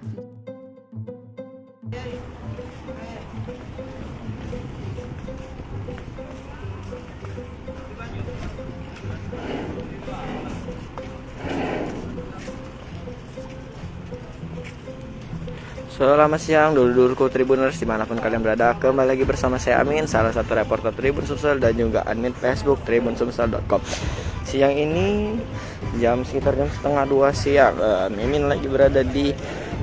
Selamat siang dulur-dulurku Tribuners dimanapun kalian berada. Kembali lagi bersama saya Amin, salah satu reporter Tribun Sumsel dan juga admin Facebook tribunsumsel.com. Siang ini sekitar jam setengah 2 siang, Mimin lagi berada di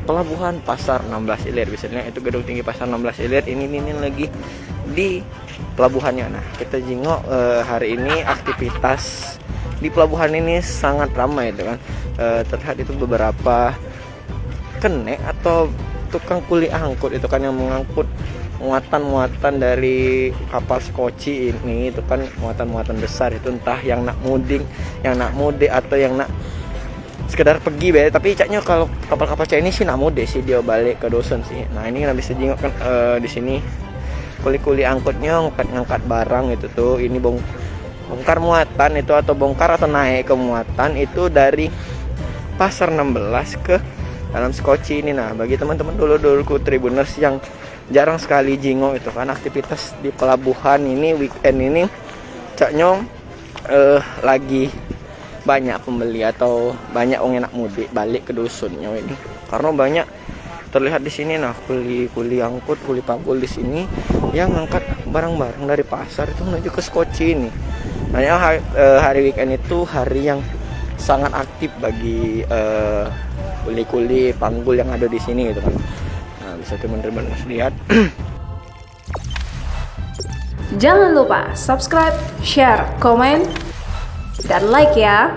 Pelabuhan Pasar 16 Ilir. Biasanya itu gedung tinggi Pasar 16 Ilir. Ini Mimin lagi di pelabuhannya. Nah, kita jengok hari ini aktivitas di pelabuhan ini sangat ramai itu kan. Terlihat itu beberapa kenek atau tukang kuli angkut itu kan yang mengangkut muatan-muatan dari kapal skoci ini. Itu kan muatan-muatan besar, itu entah yang nak mudik atau yang nak sekedar pergi be. Tapi caknya kalau kapal-kapal ini sih nak mudik sih, dia balik ke dusun sih. Nah, ini kan bisa jengok kan di sini kuli-kuli angkutnya ngangkat barang itu tuh. Ini bongkar muatan itu atau bongkar atau naik ke muatan itu dari Pasar 16 ke dalam skoci ini. Nah, bagi teman-teman dulurku Tribuners yang jarang sekali jingok itu kan aktivitas di pelabuhan ini weekend ini caknya lagi banyak pembeli atau banyak orang enak mudik balik ke dusunnya ini, karena banyak terlihat di sini. Nah, kuli angkut, kuli panggul di sini yang ngangkat barang-barang dari pasar itu menuju ke skoci ini. Nah, hari weekend itu hari yang sangat aktif bagi kuli-kuli panggul yang ada di sini gitu kan. Nah, bisa teman-teman lihat. Jangan lupa subscribe, share, komen, dan like ya.